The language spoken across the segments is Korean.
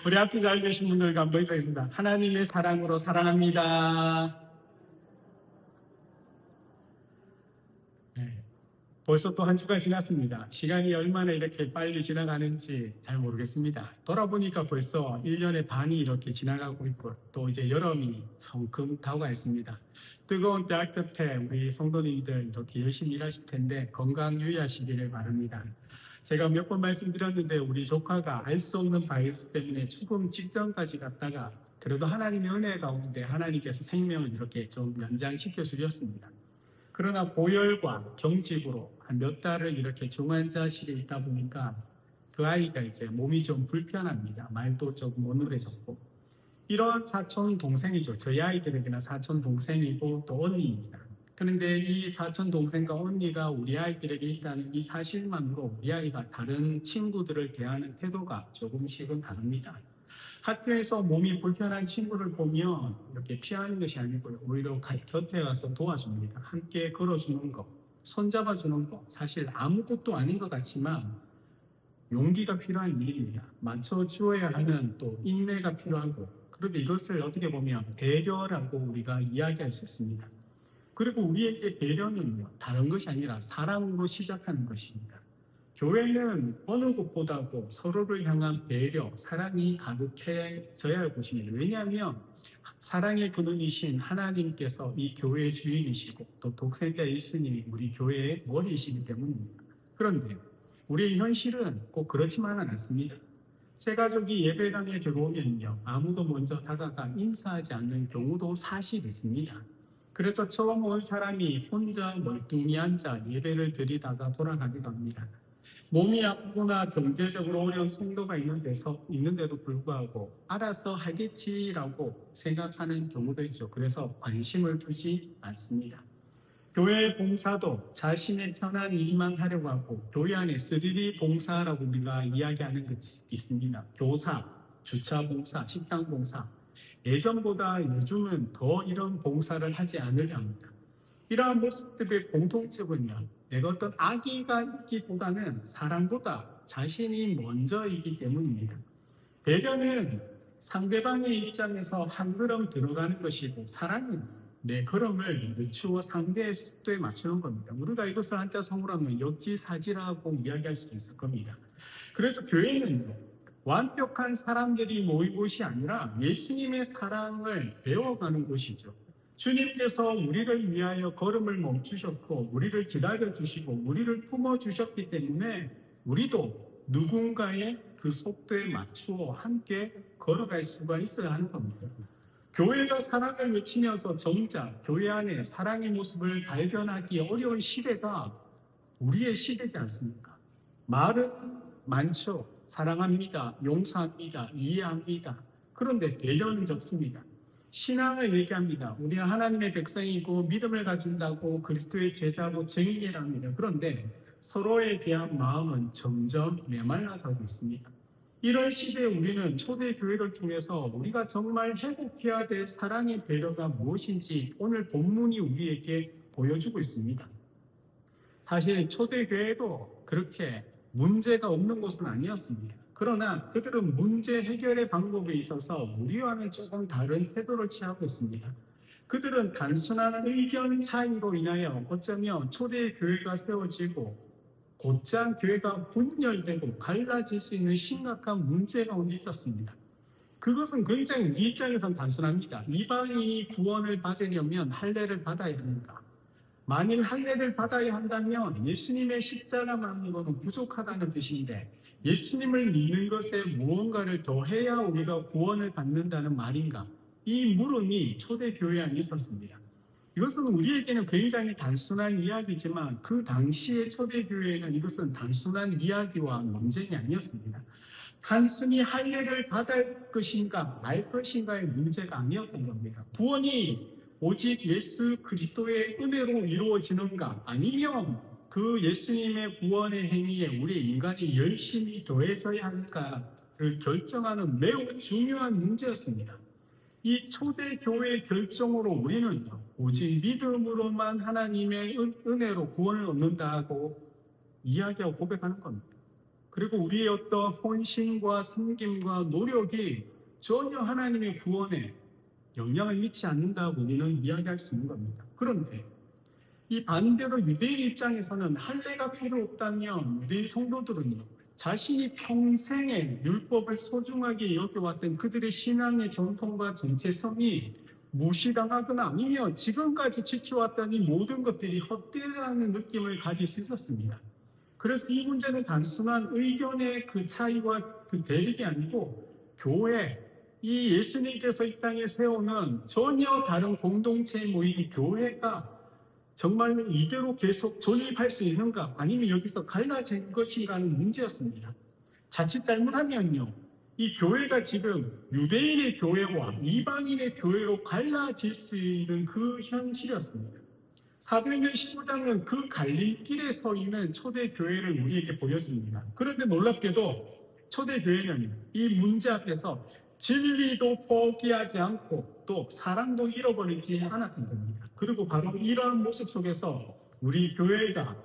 우리 앞에 잘 계신 분들과 한번 인사하겠습니다. 하나님의 사랑으로 사랑합니다. 네. 벌써 또 한 주가 지났습니다. 시간이 얼마나 이렇게 빨리 지나가는지 잘 모르겠습니다. 돌아보니까 벌써 1년의 반이 이렇게 지나가고 있고 또 이제 여름이 성큼 다가와 있습니다. 뜨거운 때학 끝에 우리 성도님들 이렇게 열심히 일하실 텐데 건강 유의하시기를 바랍니다. 제가 몇 번 말씀드렸는데 우리 조카가 알 수 없는 바이러스 때문에 죽음 직전까지 갔다가 그래도 하나님의 은혜 가운데 하나님께서 생명을 이렇게 좀 연장시켜 주셨습니다. 그러나 고열과 경직으로 한 몇 달을 이렇게 중환자실에 있다 보니까 그 아이가 이제 몸이 좀 불편합니다. 말도 조금 어눌해졌고 이런 사촌 동생이죠. 저희 아이들에게는 사촌 동생이고 또 언니입니다. 그런데 이 사촌 동생과 언니가 우리 아이들에게 있다는 이 사실만으로 우리 아이가 다른 친구들을 대하는 태도가 조금씩은 다릅니다. 학교에서 몸이 불편한 친구를 보면 이렇게 피하는 것이 아니고요. 오히려 곁에 가서 도와줍니다. 함께 걸어주는 것, 손잡아주는 것, 사실 아무것도 아닌 것 같지만 용기가 필요한 일입니다. 맞춰주어야 하는 또 인내가 필요하고 그런데 이것을 어떻게 보면 배려라고 우리가 이야기할 수 있습니다. 그리고 우리에게 배려는요, 다른 것이 아니라 사랑으로 시작하는 것입니다. 교회는 어느 곳보다도 서로를 향한 배려, 사랑이 가득해져야 할 곳입니다. 왜냐하면 사랑의 근원이신 하나님께서 이 교회의 주인이시고 또 독생자 예수님이 우리 교회의 머리이시기 때문입니다. 그런데 우리의 현실은 꼭 그렇지만은 않습니다. 새 가족이 예배당에 들어오면요, 아무도 먼저 다가가 인사하지 않는 경우도 사실 있습니다. 그래서 처음 온 사람이 혼자 멀뚱히 앉아 예배를 드리다가 돌아가기도 합니다. 몸이 아프거나 경제적으로 어려운 성도가 있는데도 불구하고 알아서 하겠지라고 생각하는 경우도 있죠. 그래서 관심을 두지 않습니다. 교회 봉사도 자신의 편한 일만 하려고 하고 교회 안에 3D 봉사라고 우리가 이야기하는 것이 있습니다. 교사, 주차 봉사, 식당 봉사. 예전보다 요즘은 더 이런 봉사를 하지 않으려 합니다. 이러한 모습들의 공통점은요, 내가 어떤 악의가 있기보다는 사랑보다 자신이 먼저이기 때문입니다. 배려는 상대방의 입장에서 한 걸음 들어가는 것이고 사랑은 내 걸음을 늦추어 상대의 속도에 맞추는 겁니다. 우리가 이것을 한자 성으로 하면 역지사지라고 이야기할 수 있을 겁니다. 그래서 교회는 완벽한 사람들이 모인 곳이 아니라 예수님의 사랑을 배워가는 곳이죠. 주님께서 우리를 위하여 걸음을 멈추셨고 우리를 기다려주시고 우리를 품어주셨기 때문에 우리도 누군가의 그 속도에 맞추어 함께 걸어갈 수가 있어야 하는 겁니다. 교회가 사랑을 외치면서 정작 교회 안에 사랑의 모습을 발견하기 어려운 시대가 우리의 시대지 않습니까? 말은 많죠. 사랑합니다. 용서합니다. 이해합니다. 그런데 배려는 적습니다. 신앙을 얘기합니다. 우리는 하나님의 백성이고 믿음을 가진다고 그리스도의 제자고 증인이랍니다. 그런데 서로에 대한 마음은 점점 메말라가고 있습니다. 이런 시대에 우리는 초대교회를 통해서 우리가 정말 회복해야 될 사랑의 배려가 무엇인지 오늘 본문이 우리에게 보여주고 있습니다. 사실 초대교회도 그렇게 문제가 없는 곳은 아니었습니다. 그러나 그들은 문제 해결의 방법에 있어서 우리와는 조금 다른 태도를 취하고 있습니다. 그들은 단순한 의견 차이로 인하여 어쩌면 초대교회가 세워지고 곧장 교회가 분열되고 갈라질 수 있는 심각한 문제 가운데 있었습니다. 그것은 굉장히 우리 입장에서는 단순합니다. 이방인이 구원을 받으려면 할례를 받아야 합니다. 만일 할례를 받아야 한다면 예수님의 십자가만으로는 부족하다는 뜻인데 예수님을 믿는 것에 무언가를 더 해야 우리가 구원을 받는다는 말인가? 이 물음이 초대교회 안에 있었습니다. 이것은 우리에게는 굉장히 단순한 이야기지만 그 당시의 초대교회에는 이것은 단순한 이야기와 논쟁이 아니었습니다. 단순히 할례를 받을 것인가 말 것인가의 문제가 아니었던 겁니다. 구원이 오직 예수 그리스도의 은혜로 이루어지는가 아니면 그 예수님의 구원의 행위에 우리 인간이 열심히 더해져야 할까를 결정하는 매우 중요한 문제였습니다. 이 초대교회의 결정으로 우리는 오직 믿음으로만 하나님의 은혜로 구원을 얻는다고 이야기하고 고백하는 겁니다. 그리고 우리의 어떤 헌신과 섬김과 노력이 전혀 하나님의 구원에 영향을 미치지 않는다고 우리는 이야기할 수 있는 겁니다. 그런데 이 반대로 유대인 입장에서는 할례가 필요 없다면 유대인 성도들은요, 자신이 평생에 율법을 소중하게 여겨왔던 그들의 신앙의 전통과 정체성이 무시당하거나 아니면 지금까지 지켜왔던 이 모든 것들이 헛되다는 느낌을 가질 수 있었습니다. 그래서 이 문제는 단순한 의견의 그 차이와 그 대립이 아니고 교회, 이 예수님께서 이 땅에 세우는 전혀 다른 공동체의 모임 교회가 정말 이대로 계속 존립할 수 있는가 아니면 여기서 갈라질 것인가는 문제였습니다. 자칫 잘못하면요, 이 교회가 지금 유대인의 교회와 이방인의 교회로 갈라질 수 있는 그 현실이었습니다. 사도행전 15장은 그 갈림길에 서 있는 초대교회를 우리에게 보여줍니다. 그런데 놀랍게도 초대교회는 이 문제 앞에서 진리도 포기하지 않고 또 사랑도 잃어버리지 않았던 겁니다. 그리고 바로 이러한 모습 속에서 우리 교회가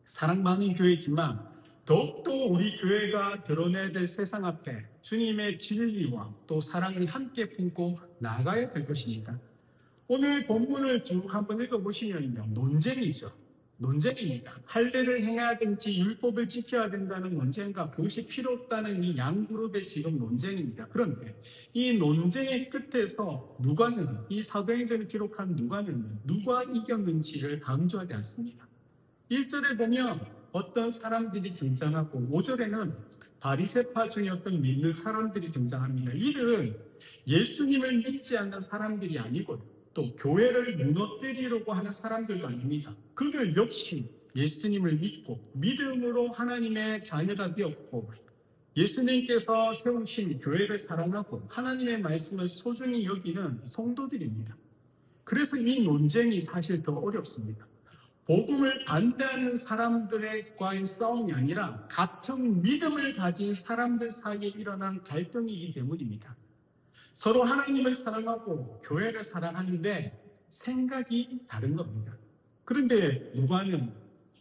사랑 많은 교회지만 더욱더 우리 교회가 드러내야 될 세상 앞에 주님의 진리와 또 사랑을 함께 품고 나가야 될 것입니다. 오늘 본문을 쭉 한번 읽어보시면요, 논쟁이죠. 논쟁입니다. 할례를 해야 되는지 율법을 지켜야 된다는 논쟁과 그것이 필요 없다는 이 양그룹의 지금 논쟁입니다. 그런데 이 논쟁의 끝에서 누가는, 이 사도행전을 기록한 누가는 누가 이겼는지를 강조하지 않습니다. 1절에 보면 어떤 사람들이 등장하고 5절에는 바리새파 중에 어떤 믿는 사람들이 등장합니다. 이들은 예수님을 믿지 않는 사람들이 아니고 또 교회를 무너뜨리려고 하는 사람들도 아닙니다. 그들 역시 예수님을 믿고 믿음으로 하나님의 자녀가 되었고 예수님께서 세우신 교회를 사랑하고 하나님의 말씀을 소중히 여기는 성도들입니다. 그래서 이 논쟁이 사실 더 어렵습니다. 복음을 반대하는 사람들과의 싸움이 아니라 같은 믿음을 가진 사람들 사이에 일어난 갈등이기 때문입니다. 서로 하나님을 사랑하고 교회를 사랑하는데 생각이 다른 겁니다. 그런데 누가는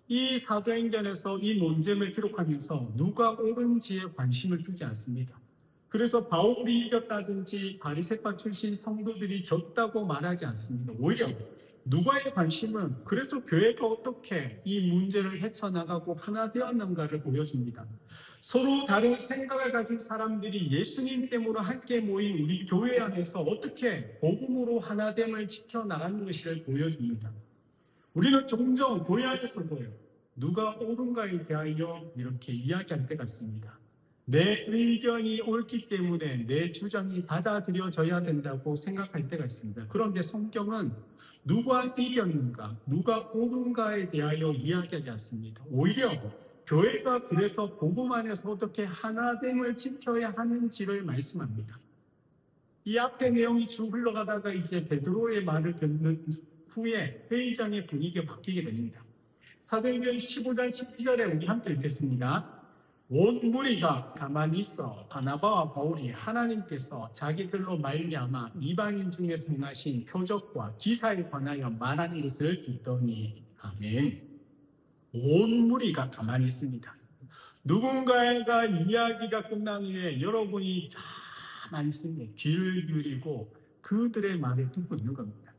이 사도행전에서 이 논쟁을 기록하면서 누가 옳은지에 관심을 두지 않습니다. 그래서 바울이 이겼다든지 바리새파 출신 성도들이 졌다고 말하지 않습니다. 오히려 누가의 관심은 그래서 교회가 어떻게 이 문제를 헤쳐나가고 하나 되었는가를 보여줍니다. 서로 다른 생각을 가진 사람들이 예수님 때문에 함께 모인 우리 교회 안에서 어떻게 복음으로 하나됨을 지켜나가는 것을 보여줍니다. 우리는 종종 교회 안에서도요, 누가 옳은가에 대하여 이렇게 이야기할 때가 있습니다. 내 의견이 옳기 때문에 내 주장이 받아들여져야 된다고 생각할 때가 있습니다. 그런데 성경은 누가 이겼는가, 누가 옳은가에 대하여 이야기하지 않습니다. 오히려 교회가 그래서 복음 안에서 어떻게 하나됨을 지켜야 하는지를 말씀합니다. 이 앞에 내용이 쭉 흘러가다가 이제 베드로의 말을 듣는 후에 회의장의 분위기가 바뀌게 됩니다. 사도행전 15장 12절에 우리 함께 읽겠습니다. 온 무리가 가만히 있어 바나바와 바울이 하나님께서 자기들로 말미암아 이방인 중에서 행하신 표적과 기사에 관하여 말하는 것을 듣더니 아멘. 온 무리가 가만히 있습니다. 누군가가 이야기가 끝난 후에 여러분이 가만히 있습니다. 귀를 기울이고 그들의 말을 듣고 있는 겁니다.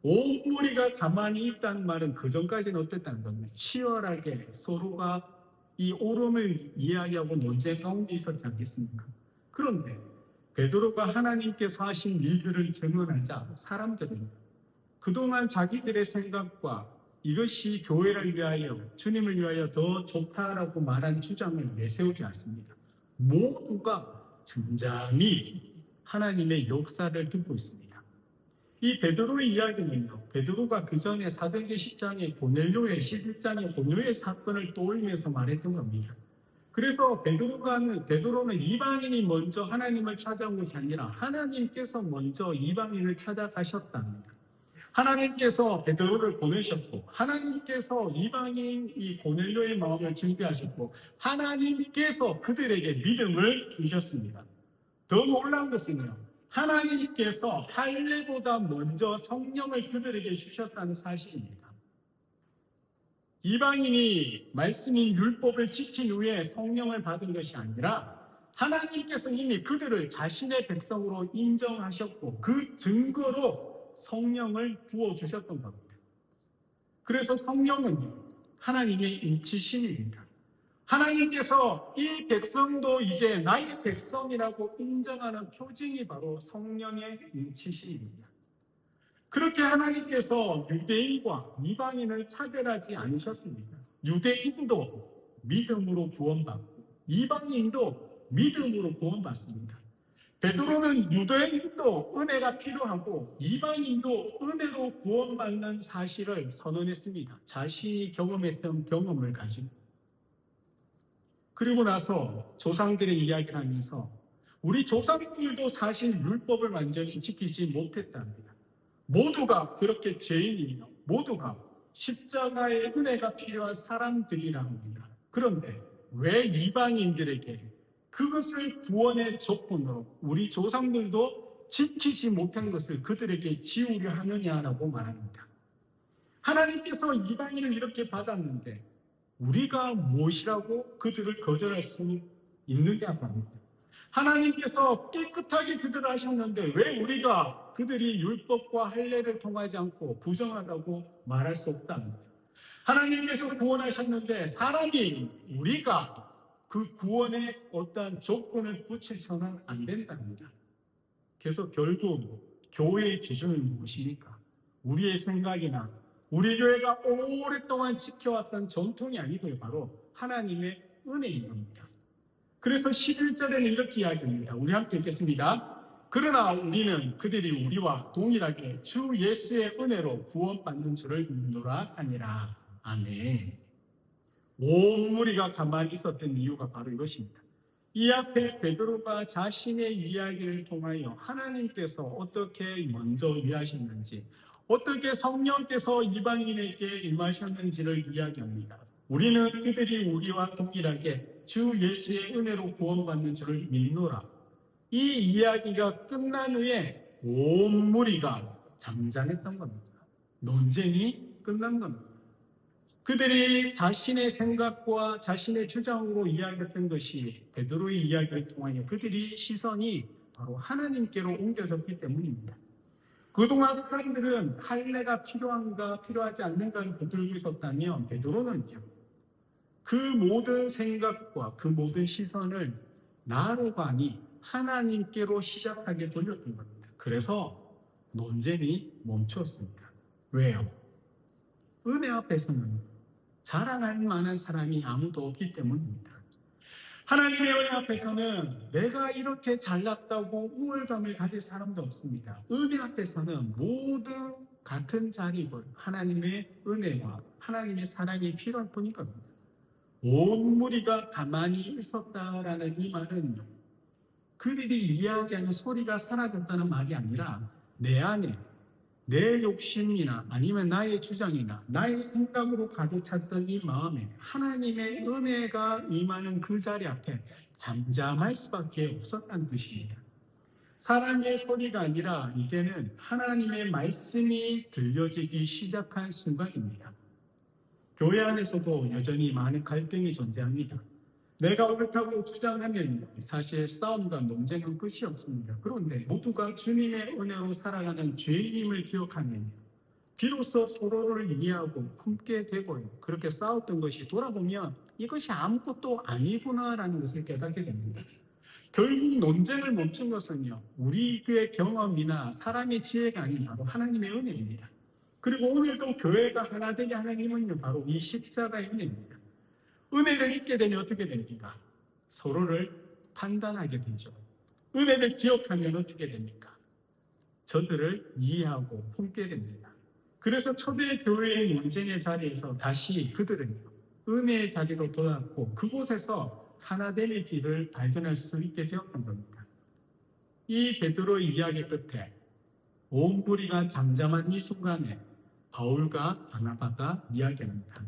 온 무리가 가만히 있다는 말은 그 전까지는 어땠다는 겁니다. 치열하게 서로가 이 옳음을 이야기하고 논쟁 가운데 있었지 않겠습니까? 그런데 베드로가 하나님께서 하신 일들을 증언하자 사람들은 그동안 자기들의 생각과 이것이 교회를 위하여 주님을 위하여 더 좋다라고 말한 주장을 내세우지 않습니다. 모두가 잠잠히 하나님의 역사를 듣고 있습니다. 이 베드로의 이야기는요, 베드로가 그 전에 사도행전 10장에 고넬료의 11장의 고넬료의 사건을 떠올리면서 말했던 겁니다. 그래서 베드로는 이방인이 먼저 하나님을 찾아온 것이 아니라 하나님께서 먼저 이방인을 찾아가셨답니다. 하나님께서 베드로를 보내셨고 하나님께서 이방인 이 고넬료의 마음을 준비하셨고 하나님께서 그들에게 믿음을 주셨습니다. 더 놀라운 것은요, 하나님께서 할례보다 먼저 성령을 그들에게 주셨다는 사실입니다. 이방인이 말씀인 율법을 지킨 후에 성령을 받은 것이 아니라 하나님께서 이미 그들을 자신의 백성으로 인정하셨고 그 증거로 성령을 부어주셨던 겁니다. 그래서 성령은 하나님의 인치심입니다. 하나님께서 이 백성도 이제 나의 백성이라고 인정하는 표징이 바로 성령의 인치심입니다. 그렇게 하나님께서 유대인과 이방인을 차별하지 않으셨습니다. 유대인도 믿음으로 구원받고 이방인도 믿음으로 구원받습니다. 베드로는 유대인도 은혜가 필요하고 이방인도 은혜로 구원받는 사실을 선언했습니다. 자신이 경험했던 경험을 가지고. 그리고 나서 조상들의 이야기를 하면서 우리 조상들도 사실 율법을 완전히 지키지 못했답니다. 모두가 그렇게 죄인이며 모두가 십자가의 은혜가 필요한 사람들이라 합니다. 그런데 왜 이방인들에게 그것을 구원의 조건으로 우리 조상들도 지키지 못한 것을 그들에게 지우려 하느냐라고 말합니다. 하나님께서 이방인을 이렇게 받았는데 우리가 무엇이라고 그들을 거절할 수 있느냐고 합니다. 하나님께서 깨끗하게 그들을 하셨는데 왜 우리가 그들이 율법과 할례를 통하지 않고 부정하다고 말할 수 없답니다. 하나님께서 구원하셨는데 사람이 우리가 그 구원에 어떠한 조건을 붙여서는 안 된답니다. 그래서 결국 교회의 기준은 무엇입니까? 우리의 생각이나 우리 교회가 오랫동안 지켜왔던 전통이 아니고요. 바로 하나님의 은혜인 겁니다. 그래서 11절에는 이렇게 이야기합니다. 우리 함께 읽겠습니다. 그러나 우리는 그들이 우리와 동일하게 주 예수의 은혜로 구원받는 줄을 믿노라 하니라. 아멘. 온 무리가 가만히 있었던 이유가 바로 이것입니다. 이 앞에 베드로가 자신의 이야기를 통하여 하나님께서 어떻게 먼저 일하셨는지, 어떻게 성령께서 이방인에게 임하셨는지를 이야기합니다. 우리는 그들이 우리와 동일하게 주 예수의 은혜로 구원받는 줄을 믿노라. 이 이야기가 끝난 후에 온 무리가 잠잠했던 겁니다. 논쟁이 끝난 겁니다. 그들이 자신의 생각과 자신의 주장으로 이야기했던 것이 베드로의 이야기를 통하여 그들이 시선이 바로 하나님께로 옮겨졌기 때문입니다. 그동안 사람들은 할례가 필요한가 필요하지 않는가를 붙들고 있었다면 베드로는요, 그 모든 생각과 그 모든 시선을 나로가 아니 하나님께로 시작하게 돌렸던 겁니다. 그래서 논쟁이 멈추었습니다. 왜요? 은혜 앞에서는 자랑할 만한 사람이 아무도 없기 때문입니다. 하나님의 은혜 앞에서는 내가 이렇게 잘났다고 우월감을 가질 사람도 없습니다. 은혜 앞에서는 모두 같은 자리고 하나님의 은혜와 하나님의 사랑이 필요할 뿐인 겁니다. 온 무리가 가만히 있었다라는 이 말은 그들이 이야기하는 소리가 사라졌다는 말이 아니라 내 안에 내 욕심이나 아니면 나의 주장이나 나의 생각으로 가득 찼던 이 마음에 하나님의 은혜가 임하는 그 자리 앞에 잠잠할 수밖에 없었다는 뜻입니다. 사람의 소리가 아니라 이제는 하나님의 말씀이 들려지기 시작한 순간입니다. 교회 안에서도 여전히 많은 갈등이 존재합니다. 내가 옳다고 주장하면 사실 싸움과 논쟁은 끝이 없습니다. 그런데 모두가 주님의 은혜로 살아가는 죄인임을 기억하면 비로소 서로를 이해하고 품게 되고요. 그렇게 싸웠던 것이 돌아보면 이것이 아무것도 아니구나라는 것을 깨닫게 됩니다. 결국 논쟁을 멈춘 것은요, 우리의 경험이나 사람의 지혜가 아닌 바로 하나님의 은혜입니다. 그리고 오늘도 교회가 하나 되게 하는 힘은요, 바로 이 십자가의 은혜입니다. 은혜를 잊게 되면 어떻게 됩니까? 서로를 판단하게 되죠. 은혜를 기억하면 어떻게 됩니까? 저들을 이해하고 품게 됩니다. 그래서 초대 교회의 논쟁의 자리에서 다시 그들은요, 은혜의 자리로 돌아왔고 그곳에서 하나됨의 길을 발견할 수 있게 되었던 겁니다. 이 베드로의 이야기 끝에 온 무리가 잠잠한 이 순간에 바울과 바나바가 이야기합니다.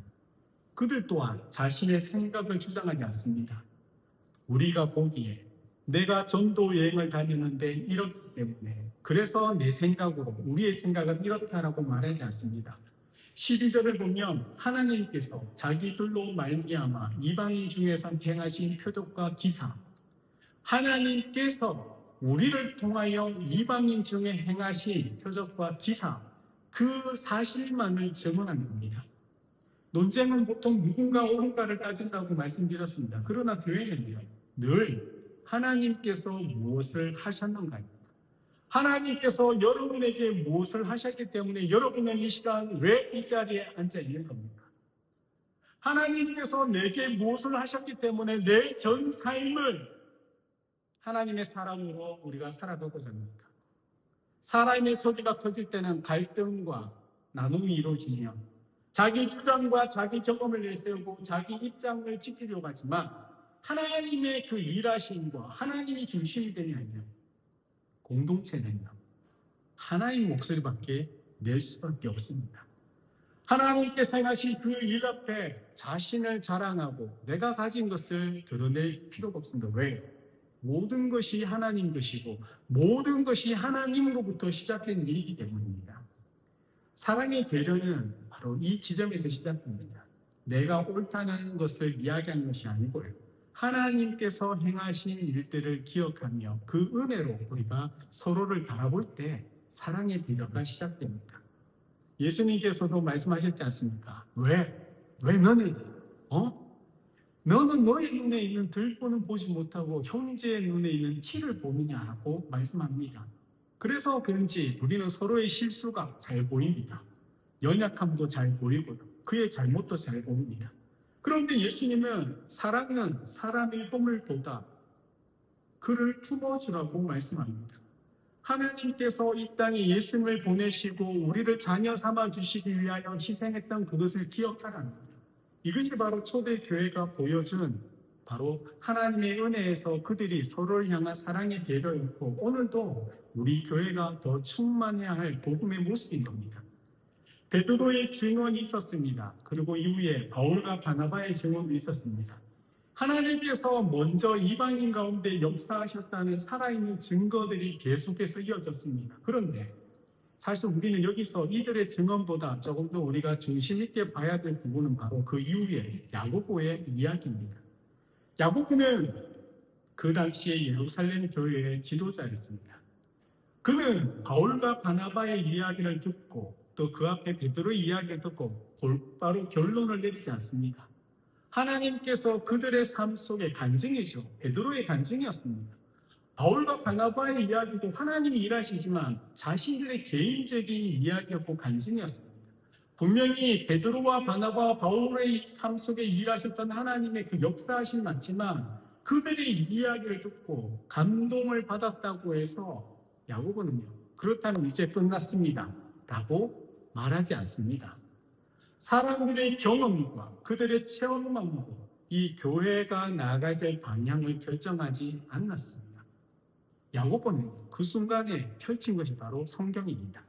그들 또한 자신의 생각을 주장하지 않습니다. 우리가 보기에 내가 전도 여행을 다녔는데 이렇기 때문에 그래서 내 생각으로 우리의 생각은 이렇다라고 말하지 않습니다. 12절을 보면 하나님께서 자기들로 말미암아 이방인 중에서 행하신 표적과 기사, 하나님께서 우리를 통하여 이방인 중에 행하신 표적과 기사, 그 사실만을 증언한 겁니다. 논쟁은 보통 누군가 옳은가를 따진다고 말씀드렸습니다. 그러나 교회는요, 늘 하나님께서 무엇을 하셨는가요? 하나님께서 여러분에게 무엇을 하셨기 때문에 여러분은 이 시간 왜 이 자리에 앉아 있는 겁니까? 하나님께서 내게 무엇을 하셨기 때문에 내 전 삶을 하나님의 사랑으로 우리가 살아가고자 합니까? 사람의 소리가 커질 때는 갈등과 나눔이 이루어지며 자기 주장과 자기 경험을 내세우고 자기 입장을 지키려고 하지만 하나님의 그 일하심과 하나님이 중심이 되면 공동체는요, 하나님 목소리밖에 낼 수밖에 없습니다. 하나님께서 행하신 그 일 앞에 자신을 자랑하고 내가 가진 것을 드러낼 필요가 없습니다. 왜? 모든 것이 하나님 것이고 모든 것이 하나님으로부터 시작된 일이기 때문입니다. 사랑의 배려는 바로 이 지점에서 시작됩니다. 내가 옳다는 것을 이야기하는 것이 아니고요, 하나님께서 행하신 일들을 기억하며 그 은혜로 우리가 서로를 바라볼 때 사랑의 배려가 시작됩니다. 예수님께서도 말씀하셨지 않습니까? 왜 너네? 너는 너의 눈에 있는 들보는 보지 못하고 형제의 눈에 있는 티를 보느냐라고 말씀합니다. 그래서 그런지 우리는 서로의 실수가 잘 보입니다. 연약함도 잘 보이고요, 그의 잘못도 잘 보입니다. 그런데 예수님은 사랑은 사람의 흠을 보다 그를 품어주라고 말씀합니다. 하나님께서 이 땅에 예수님을 보내시고 우리를 자녀 삼아 주시기 위하여 희생했던 그것을 기억하라는 거예요. 이것이 바로 초대교회가 보여준 바로 하나님의 은혜에서 그들이 서로를 향한 사랑의 배려였고, 오늘도 우리 교회가 더 충만해야 할 복음의 모습인 겁니다. 베드로의 증언이 있었습니다. 그리고 이후에 바울과 바나바의 증언도 있었습니다. 하나님께서 먼저 이방인 가운데 역사하셨다는 살아있는 증거들이 계속해서 이어졌습니다. 그런데 사실 우리는 여기서 이들의 증언보다 조금 더 우리가 중심 있게 봐야 될 부분은 바로 그 이후에 야고보의 이야기입니다. 야고보는 그 당시에 예루살렘 교회의 지도자였습니다. 그는 바울과 바나바의 이야기를 듣고 또 그 앞에 베드로의 이야기를 듣고 곧바로 결론을 내리지 않습니다. 하나님께서 그들의 삶 속에 간증이죠. 베드로의 간증이었습니다. 바울과 바나바의 이야기도 하나님이 일하시지만 자신들의 개인적인 이야기였고 간증이었습니다. 분명히 베드로와 바나바와 바울의 삶 속에 일하셨던 하나님의 그 역사하심 맞지만 그들의 이야기를 듣고 감동을 받았다고 해서 야고보는요, 그렇다면 이제 끝났습니다 라고 말하지 않습니다. 사람들의 경험과 그들의 체험만으로 이 교회가 나아가야 될 방향을 결정하지 않았습니다. 야고보는 그 순간에 펼친 것이 바로 성경입니다.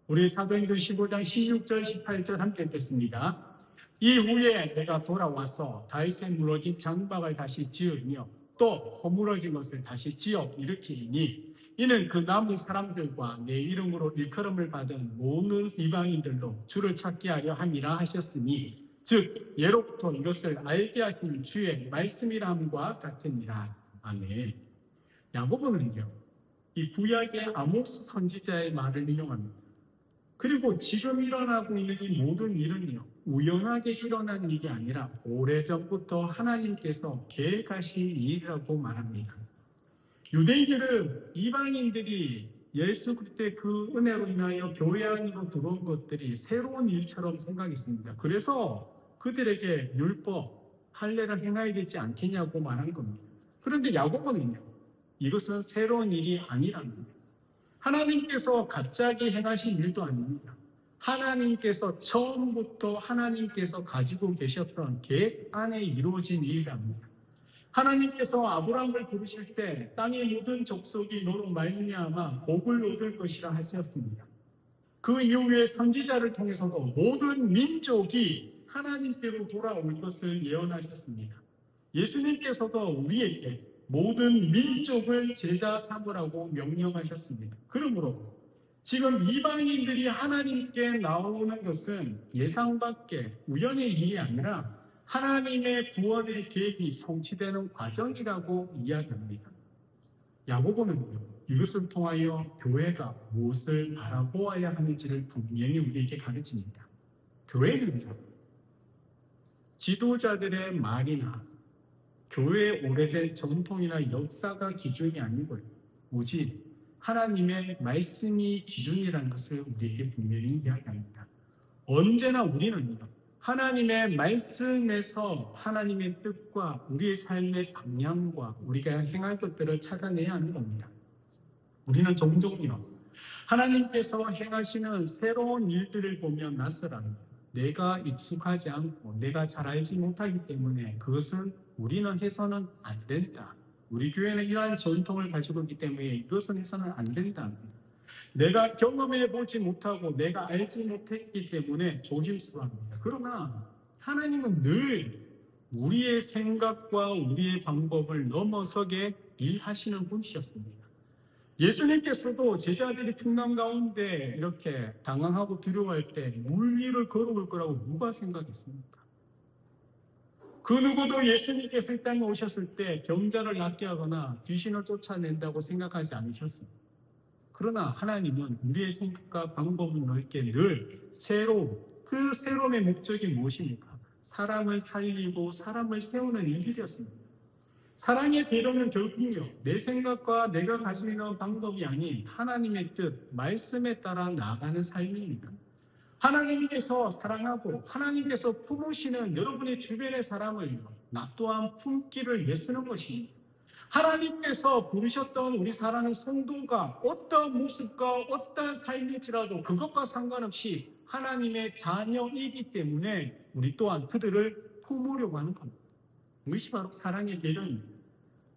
우리 사도행전 15장 16절 18절 함께 읽겠습니다. 이후에 내가 돌아와서 다윗에 무너진 장막을 다시 지으며 또 허물어진 것을 다시 지어 일으키니 이는 그 남은 사람들과 내 이름으로 일컬음을 받은 모든 이방인들로 주를 찾게 하려 함이라 하셨으니 즉 예로부터 이것을 알게 하신 주의 말씀이라 함과 같으니라. 아멘. 야고보는요, 이 구약의 아모스 선지자의 말을 인용합니다. 그리고 지금 일어나고 있는 이 모든 일은요, 우연하게 일어난 일이 아니라 오래전부터 하나님께서 계획하신 일이라고 말합니다. 유대인들은 이방인들이 예수 그리스도의 그 은혜로 인하여 교회 안으로 들어온 것들이 새로운 일처럼 생각했습니다. 그래서 그들에게 율법, 할례를 행해야 되지 않겠냐고 말한 겁니다. 그런데 야고보는요, 이것은 새로운 일이 아니랍니다. 하나님께서 갑자기 행하신 일도 아닙니다. 하나님께서 처음부터 하나님께서 가지고 계셨던 계획 안에 이루어진 일이랍니다. 하나님께서 아브라함을 부르실 때 땅의 모든 족속이 너로 말미암아 복을 얻을 것이라 하셨습니다. 그 이후에 선지자를 통해서도 모든 민족이 하나님께로 돌아올 것을 예언하셨습니다. 예수님께서도 우리에게 모든 민족을 제자 삼으라고 명령하셨습니다. 그러므로 지금 이방인들이 하나님께 나오는 것은 예상 밖의 우연의 일이 아니라 하나님의 구원의 계획이 성취되는 과정이라고 이야기합니다. 야고보는요, 이것을 통하여 교회가 무엇을 바라보아야 하는지를 분명히 우리에게 가르칩니다. 교회는요, 지도자들의 말이나 교회의 오래된 전통이나 역사가 기준이 아니고요, 오직 하나님의 말씀이 기준이라는 것을 우리에게 분명히 이야기합니다. 언제나 우리는요, 하나님의 말씀에서 하나님의 뜻과 우리의 삶의 방향과 우리가 행할 것들을 찾아내야 하는 겁니다. 우리는 종종요, 하나님께서 행하시는 새로운 일들을 보면 낯설합니다. 내가 익숙하지 않고 내가 잘 알지 못하기 때문에 그것은 우리는 해서는 안 된다. 우리 교회는 이러한 전통을 가지고 있기 때문에 이것은 해서는 안 된다. 내가 경험해 보지 못하고 내가 알지 못했기 때문에 조심스러워합니다. 그러나 하나님은 늘 우리의 생각과 우리의 방법을 넘어서게 일하시는 분이셨습니다. 예수님께서도 제자들이 풍랑 가운데 이렇게 당황하고 두려워할 때 물 위를 걸어올 거라고 누가 생각했습니까? 그 누구도 예수님께서 이 땅에 오셨을 때 병자를 낫게 하거나 귀신을 쫓아낸다고 생각하지 않으셨습니다. 그러나 하나님은 우리의 생각과 방법을 넓게 늘 그 새로움의 목적이 무엇입니까? 사람을 살리고 사람을 세우는 일들이었습니다. 사랑의 배려는 결국요, 내 생각과 내가 가지고 있는 방법이 아닌 하나님의 뜻, 말씀에 따라 나아가는 삶입니다. 하나님께서 사랑하고 하나님께서 품으시는 여러분의 주변의 사람을 나 또한 품기를 애쓰는 것입니다. 하나님께서 부르셨던 우리 사랑하는 성도가 어떤 모습과 어떤 삶일지라도 그것과 상관없이 하나님의 자녀이기 때문에 우리 또한 그들을 품으려고 하는 겁니다. 이것이 바로 사랑의 배려입니다.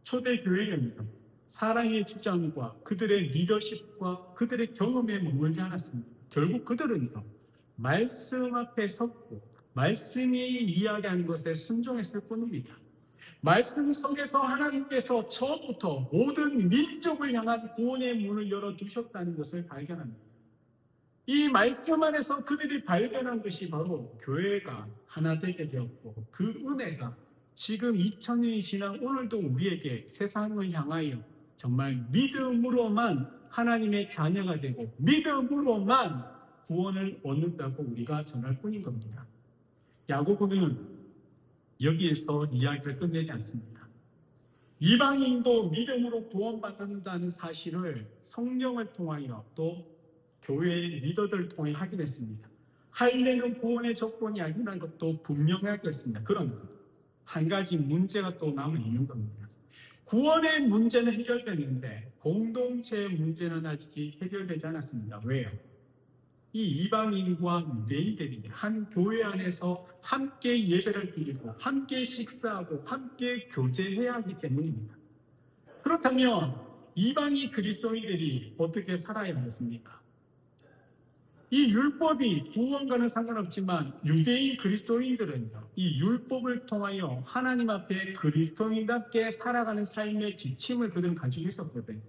초대교회는요, 사랑의 주장과 그들의 리더십과 그들의 경험에 머물지 않았습니다. 결국 그들은요, 말씀 앞에 섰고 말씀이 이야기하는 것에 순종했을 뿐입니다. 말씀 속에서 하나님께서 처음부터 모든 민족을 향한 구원의 문을 열어두셨다는 것을 발견합니다. 이 말씀 안에서 그들이 발견한 것이 바로 교회가 하나 되게 되었고 그 은혜가 지금 2000년이 지난 오늘도 우리에게 세상을 향하여 정말 믿음으로만 하나님의 자녀가 되고 믿음으로만 구원을 얻는다고 우리가 전할 뿐인 겁니다. 야고보는 여기에서 이야기를 끝내지 않습니다. 이방인도 믿음으로 구원받는다는 사실을 성령을 통하여 또 교회의 리더들을 통해 확인했습니다. 할례는 구원의 조건이 아니라는 것도 분명하게 했습니다. 그러나 한 가지 문제가 또 남아있는 겁니다. 구원의 문제는 해결됐는데 공동체의 문제는 아직 해결되지 않았습니다. 왜요? 이 이방인과 유대인들이 한 교회 안에서 함께 예배를 드리고 함께 식사하고 함께 교제해야 하기 때문입니다. 그렇다면 이방인 그리스도인들이 어떻게 살아야 하겠습니까? 이 율법이 구원과는 상관없지만 유대인 그리스도인들은요, 이 율법을 통하여 하나님 앞에 그리스도인답게 살아가는 삶의 지침을 그들은 가지고 있었거든요.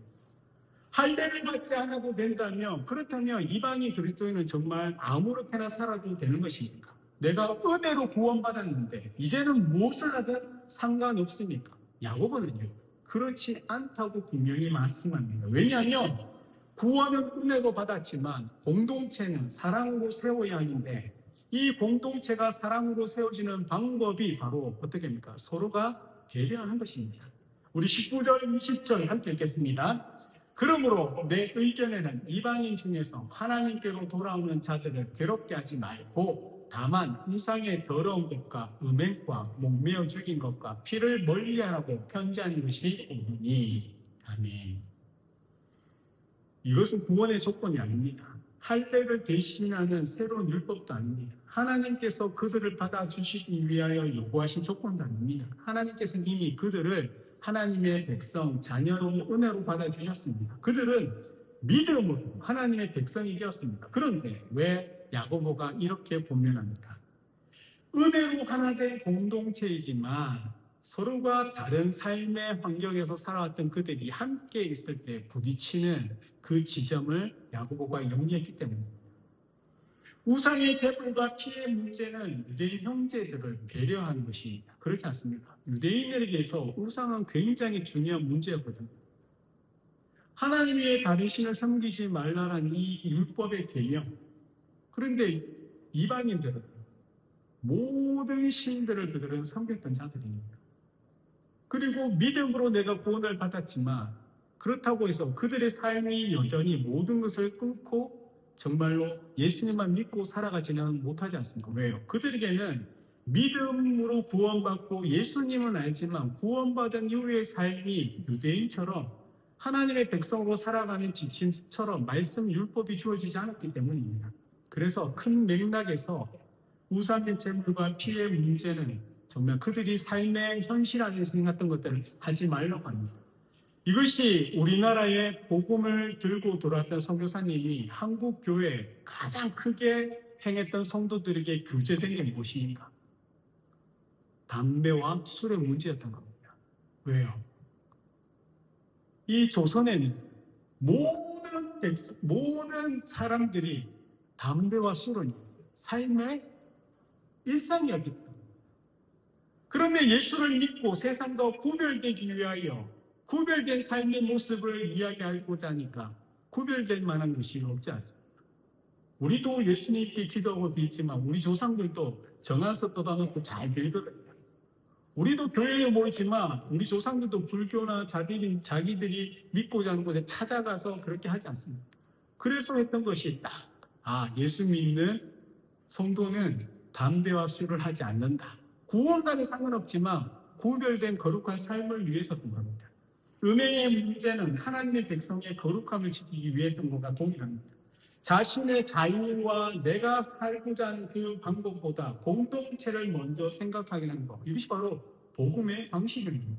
할례를 받지 않아도 된다면, 그렇다면 이방인 그리스도인은 정말 아무렇게나 살아도 되는 것입니까? 내가 은혜로 구원받았는데 이제는 무엇을 하든 상관없습니까? 야고보는요, 그렇지 않다고 분명히 말씀합니다. 왜냐하면 구원은 은혜로 받았지만 공동체는 사랑으로 세워야 하는데 이 공동체가 사랑으로 세워지는 방법이 바로 어떻게 합니까? 서로가 배려하는 것입니다. 우리 19절, 20절 함께 읽겠습니다. 그러므로 내 의견에는 이방인 중에서 하나님께로 돌아오는 자들을 괴롭게 하지 말고 다만 우상의 더러운 것과 음행과 목매어 죽인 것과 피를 멀리하라고 편지하는 것이 옳으니. 아멘. 이것은 구원의 조건이 아닙니다. 할례를 대신하는 새로운 율법도 아닙니다. 하나님께서 그들을 받아주시기 위하여 요구하신 조건도 아닙니다. 하나님께서는 이미 그들을 하나님의 백성, 자녀로 은혜로 받아주셨습니다. 그들은 믿음으로 하나님의 백성이 되었습니다. 그런데 왜 야고보가 이렇게 본면합니까? 은혜로 하나 된 공동체이지만 서로가 다른 삶의 환경에서 살아왔던 그들이 함께 있을 때 부딪히는 그 지점을 야고보가 영리했기 때문입니다. 우상의 제물과 피의 문제는 유대인 형제들을 배려하는 것입니다. 그렇지 않습니까? 유대인들에게서 우상은 굉장히 중요한 문제였거든요. 하나님 외에 다른 신을 섬기지 말라는 이 율법의 계명. 그런데 이방인들은 모든 신들을 그들은 섬겼던 자들입니다. 그리고 믿음으로 내가 구원을 받았지만 그렇다고 해서 그들의 삶이 여전히 모든 것을 끊고 정말로 예수님만 믿고 살아가지는 못하지 않습니까? 왜요? 그들에게는 믿음으로 구원받고 예수님은 알지만 구원받은 이후의 삶이 유대인처럼 하나님의 백성으로 살아가는 지침처럼 말씀 율법이 주어지지 않았기 때문입니다. 그래서 큰 맥락에서 우상의 제물과 피의 문제는 정말 그들이 삶의 현실화에 생각했던 것들을 하지 말라고 합니다. 이것이 우리나라의 복음을 들고 돌아왔던 선교사님이 한국 교회에 가장 크게 행했던 성도들에게 규제된 게 무엇입니까? 담배와 술의 문제였던 겁니다. 왜요? 이 조선에는 모든 사람들이 담배와 술은 삶의 일상이었기 때문에. 그런데 예수를 믿고 세상과 구별되기 위하여 구별된 삶의 모습을 이야기하고자 하니까 구별될 만한 것이 없지 않습니다. 우리도 예수님께 기도하고 빌지만 우리 조상들도 정한서 떠다놓고 잘 빌거든요. 우리도 교회에 모이지만 우리 조상들도 불교나 자기들이 믿고자 하는 곳에 찾아가서 그렇게 하지 않습니다. 그래서 했던 것이 예수 믿는 성도는 담배와 술을 하지 않는다. 구원과는 상관없지만 구별된 거룩한 삶을 위해서였던 겁니다. 음행의 문제는 하나님의 백성의 거룩함을 지키기 위해였던 것과 동일합니다. 자신의 자유와 내가 살고자 하는 그 방법보다 공동체를 먼저 생각하게 하는 것. 이것이 바로 복음의 방식입니다.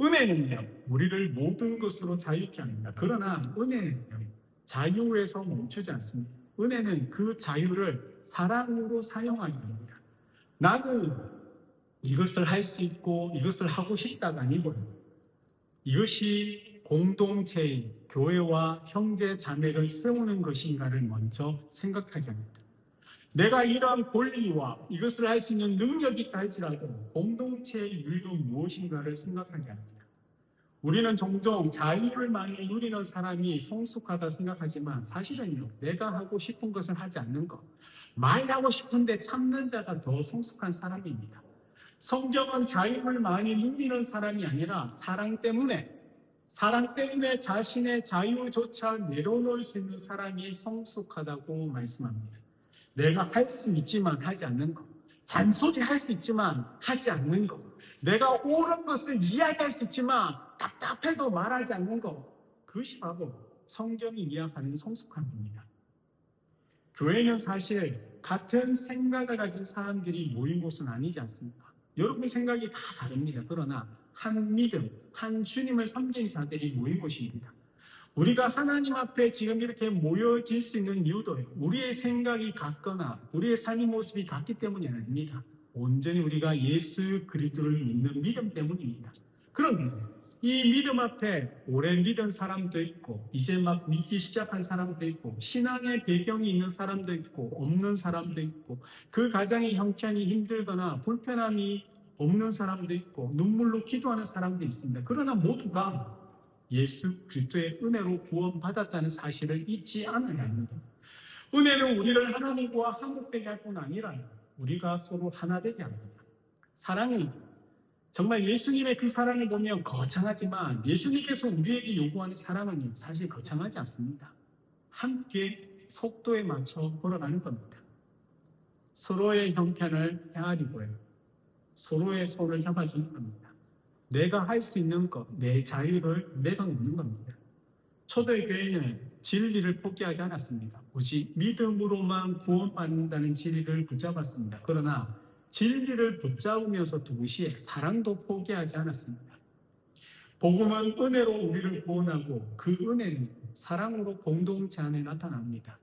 은혜는요, 우리를 모든 것으로 자유케 합니다. 그러나 은혜는요, 자유에서 멈추지 않습니다. 은혜는 그 자유를 사랑으로 사용하게 합니다. 나는 이것을 할 수 있고 이것을 하고 싶다가 아니고요. 이것이 공동체의 교회와 형제 자매를 세우는 것인가를 먼저 생각하게 합니다. 내가 이러한 권리와 이것을 할 수 있는 능력이 있다 할지라도 공동체의 유익은 무엇인가를 생각하게 합니다. 우리는 종종 자유를 많이 누리는 사람이 성숙하다 생각하지만 사실은요, 내가 하고 싶은 것을 하지 않는 것, 말하고 싶은데 참는 자가 더 성숙한 사람입니다. 성경은 자유를 많이 누리는 사람이 아니라 사랑 때문에 자신의 자유조차 내려놓을 수 있는 사람이 성숙하다고 말씀합니다. 내가 할 수 있지만 하지 않는 것, 잔소리 할 수 있지만 하지 않는 것, 내가 옳은 것을 이야기할 수 있지만 답답해도 말하지 않는 것, 그것이 바로 성경이 이야기하는 성숙함입니다. 교회는 사실 같은 생각을 가진 사람들이 모인 곳은 아니지 않습니까? 여러분 생각이 다 다릅니다. 그러나 한 믿음, 한 주님을 섬긴 자들이 모인 곳입니다. 우리가 하나님 앞에 지금 이렇게 모여질 수 있는 이유도 우리의 생각이 같거나 우리의 삶의 모습이 같기 때문이 아닙니다. 온전히 우리가 예수 그리스도를 믿는 믿음 때문입니다. 그런데 이 믿음 앞에 오래 믿은 사람도 있고 이제 막 믿기 시작한 사람도 있고 신앙의 배경이 있는 사람도 있고 없는 사람도 있고 그 가정의 형편이 힘들거나 불편함이 없는 사람도 있고 눈물로 기도하는 사람도 있습니다. 그러나 모두가 예수 그리스도의 은혜로 구원받았다는 사실을 잊지 않아야 합니다. 은혜는 우리를 하나님과 한복되게 할 뿐 아니라 우리가 서로 하나 되게 합니다. 사랑이 정말 예수님의 그 사랑을 보면 거창하지만 예수님께서 우리에게 요구하는 사랑은 사실 거창하지 않습니다. 함께 속도에 맞춰 걸어가는 겁니다. 서로의 형편을 헤아리고요. 서로의 손을 잡아주는 겁니다. 내가 할 수 있는 것, 내 자유를 내려놓는 겁니다. 초대 교회는 진리를 포기하지 않았습니다. 오직 믿음으로만 구원받는다는 진리를 붙잡았습니다. 그러나 진리를 붙잡으면서 동시에 사랑도 포기하지 않았습니다. 복음은 은혜로 우리를 구원하고 그 은혜는 사랑으로 공동체 안에 나타납니다.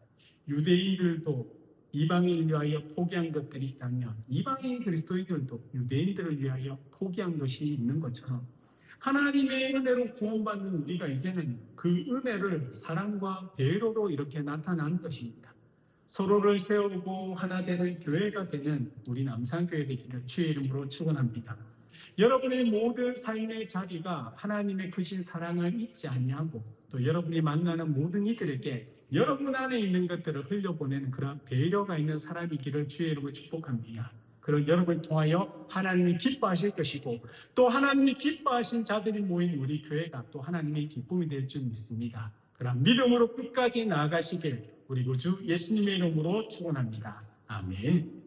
유대인들도 이방인을 위하여 포기한 것들이 있다면 이방인 그리스도인들도 유대인들을 위하여 포기한 것이 있는 것처럼 하나님의 은혜로 구원받는 우리가 이제는 그 은혜를 사랑과 배려로 이렇게 나타나는 것입니다. 서로를 세우고 하나 되는 교회가 되는 우리 남산교회 되기를 주의 이름으로 축원합니다. 여러분의 모든 삶의 자리가 하나님의 크신 사랑을 잊지 아니하고 또 여러분이 만나는 모든 이들에게 여러분 안에 있는 것들을 흘려보내는 그런 배려가 있는 사람이기를 주의 이름으로 축복합니다. 그런 여러분을 통하여 하나님이 기뻐하실 것이고 또 하나님이 기뻐하신 자들이 모인 우리 교회가 또 하나님의 기쁨이 될 줄 믿습니다. 그런 믿음으로 끝까지 나아가시길 우리 구주 예수님의 이름으로 축원합니다. 아멘.